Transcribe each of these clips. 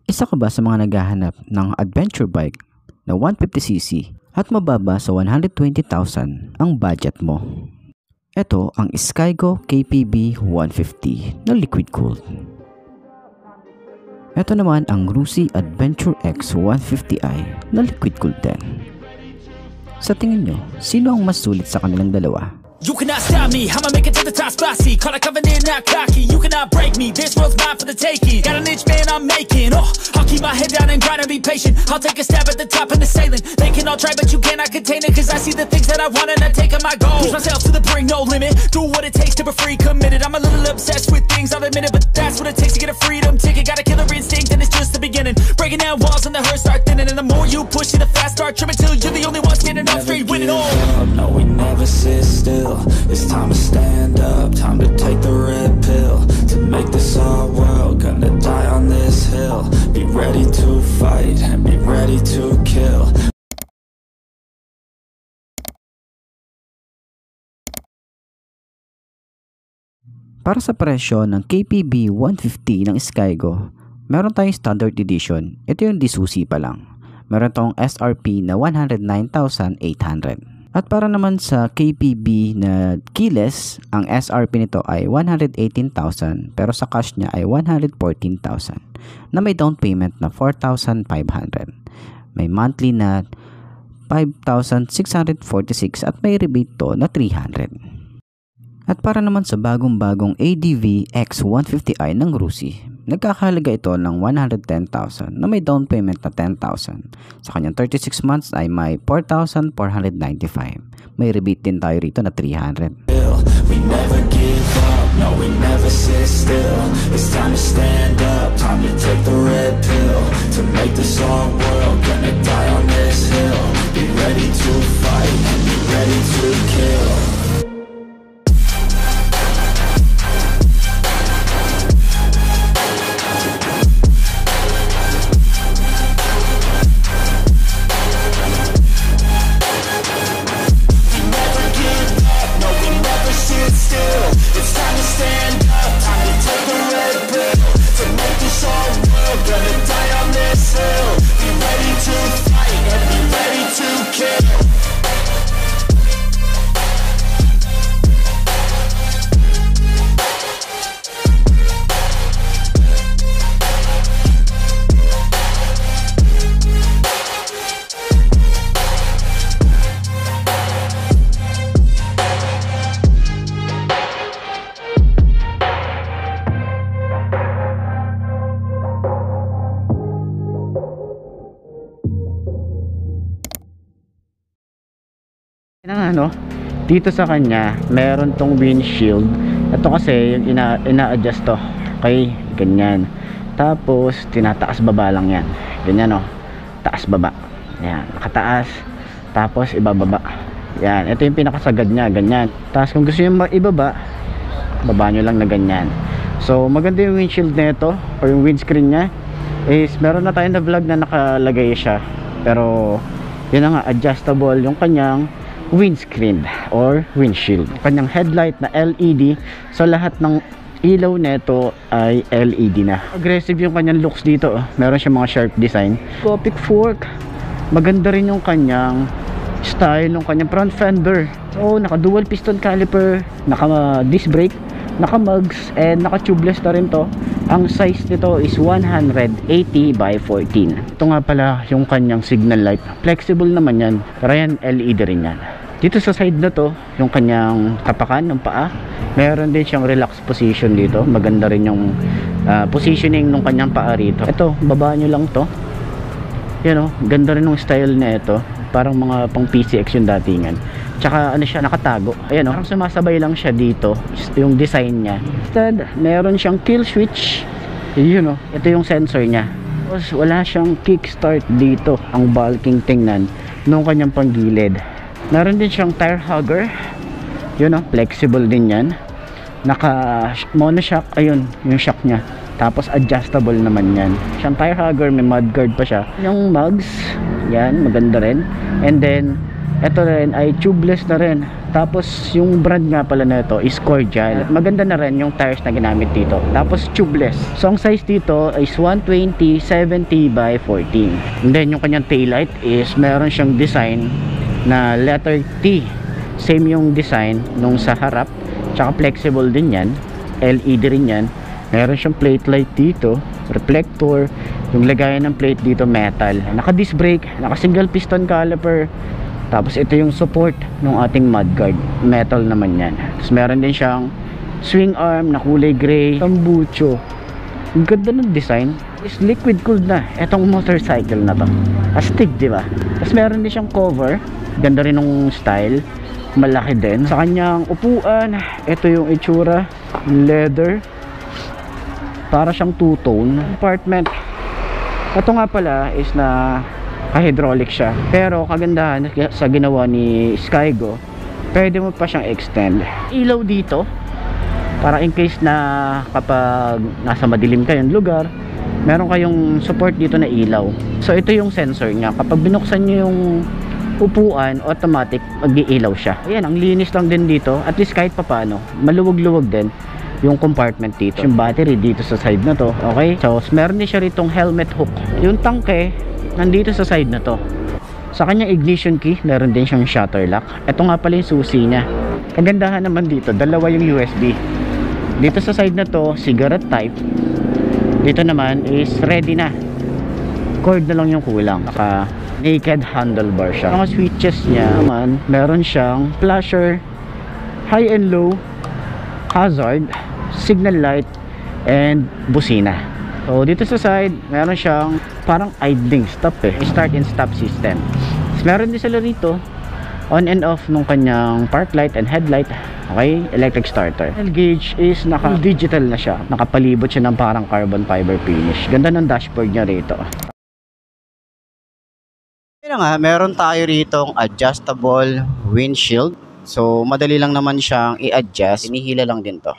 Isa ka ba sa mga naghahanap ng adventure bike na 150cc at mababa sa 120,000 ang budget mo? Ito ang Skygo KPB 150 na liquid cooled. Ito naman ang Rusi Adventure X 150i na liquid cooled din. Sa tingin nyo, sino ang mas sulit sa kanilang dalawa? You cannot stop me, I'ma make it to the top spicy. Call a covenant, not cocky. You cannot break me, this world's mine for the taking. Got an inch, man, I'm making. Oh, I'll keep my head down and grind and be patient. I'll take a stab at the top and the sailing. They can all try, but you cannot contain it. Cause I see the things that I want and I take on my goal. Push myself to the brink, no limit. Do what it takes to be free, committed. I'm a little obsessed with things, I'll admit it. But that's what it takes to get a freedom ticket. Got a killer instinct and it's just the beginning. Breaking down walls and the hurt start thinning. And the more you push it, the fast start trimming. Till you're the only one standing up straight, winning all. No, we never sit still. It's time to stand up, time to take the red pill. To make this our world, gonna die on this hill. Be ready to fight and be ready to kill. Para sa presyo ng KPB 150 ng Skygo, meron tayong standard edition. Ito yung disusi pa lang. Meron tayong SRP na 109,800. At para naman sa KPB na keyless, ang SRP nito ay 118,000 pero sa cash niya ay 114,000 na may down payment na 4,500. May monthly na 5,646 at may rebate to na 300. At para naman sa bagong-bagong ADV X150i ng Rusi, nagkakahalaga ito ng 110,000 na may down payment na 10,000. Sa kanyang 36 months ay may 4,495. May rebate din tayo rito na 300. We never give up, no we never sit still. It's time to stand up, time to take the red pill. To make this our world, gonna die on this hill. Be ready to fight and be ready to kill. Dito sa kanya meron tong windshield. Ito kasi yung ina-adjust to. Okay, ganyan. Tapos tinataas baba lang yan. Ganyan taas baba. Yan, nakataas. Tapos ibababa. Yan, ito yung pinakasagad niya, ganyan. Tapos kung gusto niyo ibaba, baba nyo lang na ganyan. So maganda yung windshield nito or yung windscreen niya. Is meron na tayo na vlog na nakalagay siya. Pero yun na nga, adjustable yung kanyang windscreen or windshield. Kanyang headlight na LED, so lahat ng ilaw nito ay LED na. Aggressive yung kanyang looks dito. Meron siyang mga sharp design. Copic fork. Maganda rin yung kanyang style ng kanyang front fender. So naka dual piston caliper, naka disc brake, naka mugs, and naka tubeless na rin to. Ang size nito is 180 by 14. Ito nga pala yung kanyang signal light. Flexible naman yan, pero yan LED rin yan. Dito sa side na to, yung kanyang tapakan ng paa, meron din siyang relax position dito. Maganda rin yung positioning ng kanyang paa rito. Ito, baba nyo lang to. Yan ganda rin yung style na ito. Parang mga pang PCX yung datingan. Tsaka ano siya, nakatago. Ayan parang sumasabay lang siya dito, yung design niya. Instead, meron siyang kill switch. Yun ito yung sensor niya. Tapos wala siyang kickstart dito. Ang bulking tingnan nung kanyang panggilid. Meron din siyang tire hugger. Yun flexible din yan. Naka monoshock, ayun yung shock niya. Tapos adjustable naman yan. Siyang tire hugger, may mudguard pa siya. Yung mugs, yan maganda rin. And then Ito rin ay tubeless na rin. Tapos yung brand nga pala na ito is Cordial. Maganda na rin yung tires na ginamit dito. Tapos tubeless. So ang size dito is 120/70 by 14. And then yung kanyang taillight is meron siyang design na letter T. Same yung design nung sa harap. Tsaka flexible din yan. LED rin yan. Meron siyang plate light dito, reflector. Yung lagayan ng plate dito metal. Naka disc brake, naka single piston caliper. Tapos ito yung support ng ating mudguard, metal naman yan. Tapos meron din siyang swing arm na kulay gray, tambucho. Ang ganda ng design. Is liquid cooled na etong motorcycle na to. Astig, di ba? Tapos meron din siyang cover. Ganda rin ng style. Malaki din. Sa kanyang upuan, ito yung itsura, leather. Para siyang two-tone compartment. Ito nga pala is na hydraulic siya, pero kagandahan sa ginawa ni Skygo, pwede mo pa siyang extend. Ilaw dito para in case na kapag nasa madilim kayong lugar, meron kayong support dito na ilaw. So ito yung sensor niya, kapag binuksan niyo yung upuan, automatic mag-iilaw siya. Ayan, ang linis lang din dito, at least kahit papano maluwag-luwag din yung compartment dito. Yung battery dito sa side na to, okay? So meron din siya ritong helmet hook. Yung tangke nandito sa side na to. Sa kanyang ignition key, meron din siyang shutter lock. Ito nga pala yung susi niya. Kagandahan naman dito, dalawa yung USB. Dito sa side na to, cigarette type. Dito naman is ready na. Cord na lang yung kulang. Naka naked handlebar siya. Mga switches niya naman, meron siyang flasher, high and low, hazard, signal light, and busina. So dito sa side, meron siyang parang idling stop start and stop system. Tapos meron din sila rito on and off nung kanyang park light and headlight. Okay, electric starter. El gauge is naka digital na siya. Nakapalibot siya ng parang carbon fiber finish. Ganda ng dashboard niya rito. Kaya nga, meron tayo ritong adjustable windshield. So madali lang naman siyang i-adjust. Hinihila lang din to.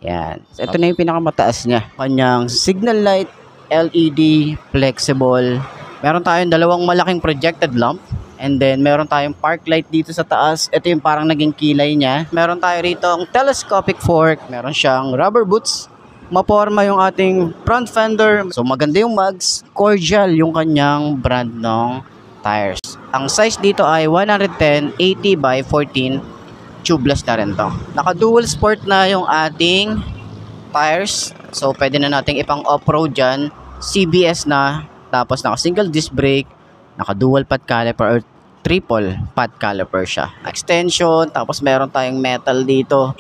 Yan. So, ito na yung pinakamataas niya. Kanyang signal light, LED, flexible. Meron tayong dalawang malaking projected lamp. And then, meron tayong park light dito sa taas. Ito yung parang naging kilay niya. Meron tayo rito ang telescopic fork. Meron siyang rubber boots. Maporma yung ating front fender. So, maganda yung mugs. Cordial yung kanyang brand ng tires. Ang size dito ay 110/80 by 14. Tubeless na rin to. Naka dual sport na yung ating tires. So pwede na nating ipang off-road dyan. CBS na. Tapos naka single disc brake. Naka dual pad caliper or triple pad caliper siya. Extension. Tapos meron tayong metal dito.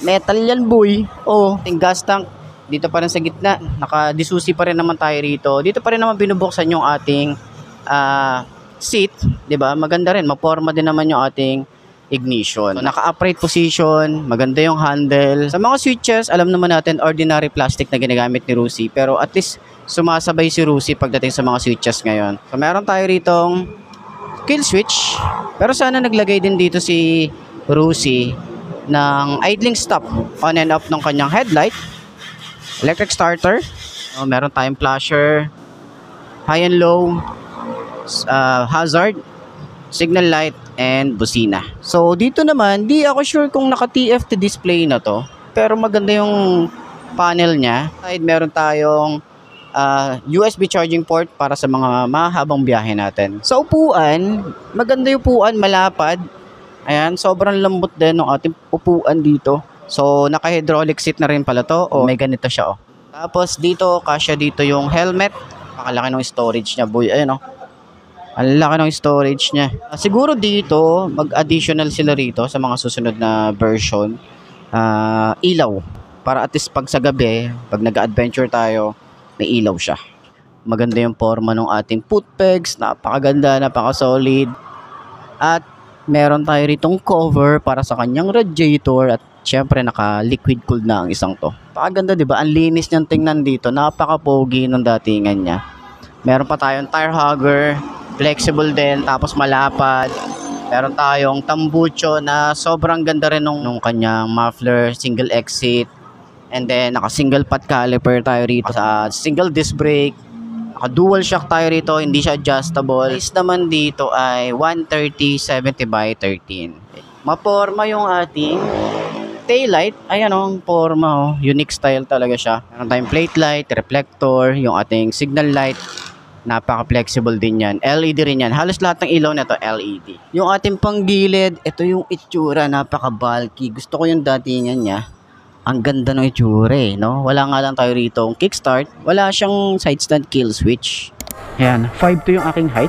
Metal yan boy. Oh, yung gas tank. Dito pa rin sa gitna. Naka disusi pa rin naman tayo rito. Dito pa rin naman binubuksan yung ating seat. Diba? Maganda rin. Maporma din naman yung ating ignition. So, naka-upright position, maganda yung handle. Sa mga switches, alam naman natin ordinary plastic na ginagamit ni Rusi, pero at least sumasabay si Rusi pagdating sa mga switches ngayon. So meron tayo ritong kill switch, pero sana naglagay din dito si Rusi ng idling stop on and off ng kanyang headlight, electric starter. So, meron tayong flasher, high and low, hazard, signal light, and busina. So dito naman, di ako sure kung naka TFT display na to, pero maganda yung panel niya. Side meron tayong USB charging port para sa mga mahabang biyahe natin. Sa upuan, maganda yung upuan, malapad. Ayan, sobrang lambot din ng ating upuan dito. So naka hydraulic seat na rin pala to. O may ganito siya. Tapos dito, kasya dito yung helmet. Pakalaki ng storage niya boy. Ayun o. Ang laki ng storage niya. Siguro dito, mag-additional sila rito sa mga susunod na version. Ilaw. Para at least pag sa gabi, pag nag-adventure tayo, may ilaw siya. Maganda yung forma ng ating foot pegs. Napakaganda, napaka-solid. At meron tayo ritong cover para sa kanyang radiator. At syempre, naka-liquid cooled na ang isang to. Napakaganda, diba? Ang linis niyang tingnan dito. Napaka-pogi ng datingan niya. Meron pa tayong tire hugger. Flexible din, tapos malapad. Meron tayong tambucho na sobrang ganda rin nung kanyang muffler, single exit. And then naka single pad caliper tayo rito sa single disc brake. Naka-dual shock tayo rito, hindi siya adjustable. Size naman dito ay 130/70/13. Maporma yung ating taillight. Ayan ang forma, unique style talaga siya. Meron tayong plate light, reflector, yung ating signal light. Napaka-flexible din yan. LED rin yan. Halos lahat ng ilaw na to LED. Yung ating panggilid, ito yung itsura. Napaka-bulky. Gusto ko yung datingan niya. Ang ganda ng itsura eh, no? Wala nga lang tayo rito ang kickstart. Wala siyang side stand kill switch. Yan, 5'2" yung aking height.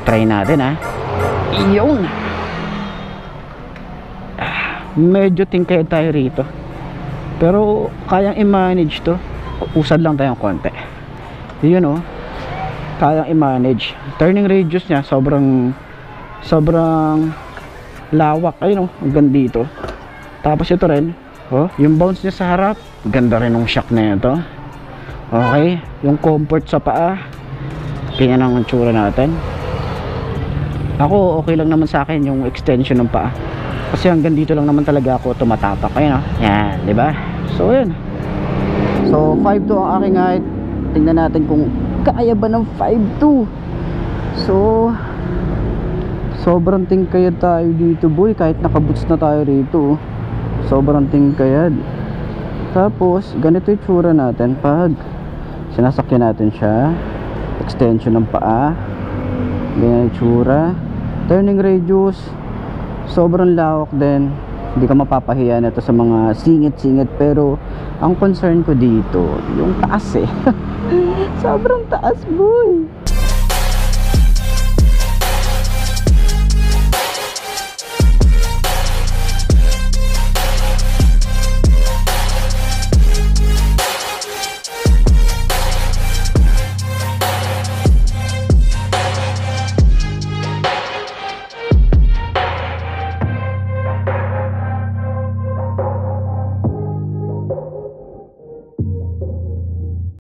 Try natin ha. Iyon. Medyo tingkay tayo rito. Pero kayang i-manage to. Usad lang tayong konti. Yun oh. Kayang i-manage. Turning radius niya sobrang lawak. Ayun oh, hanggang dito. Tapos ito rin, oh, yung bounce niya sa harap, ganda rin ng shock na ito. Okay, yung comfort sa paa. Ganyan ang tsura natin. Ako okay lang naman sa akin yung extension ng paa. Kasi hanggang dito lang naman talaga ako tumatapak. Ayun oh. Yan, 'di ba? So, yun. So, 5'2" ang aking height. Tingnan natin kung kaya ba ng 5'2". So sobrang tingkayad tayo dito boy, kahit nakaboots na tayo rito. Sobrang tingkayad. Tapos ganito yung tsura natin pag sinasakyan natin siya. Extension ng paa, ganyan yung tsura. Turning radius sobrang lawak din. Hindi ka mapapahiya nito sa mga singit-singit. Pero ang concern ko dito yung taas eh. Sobrang taas boy.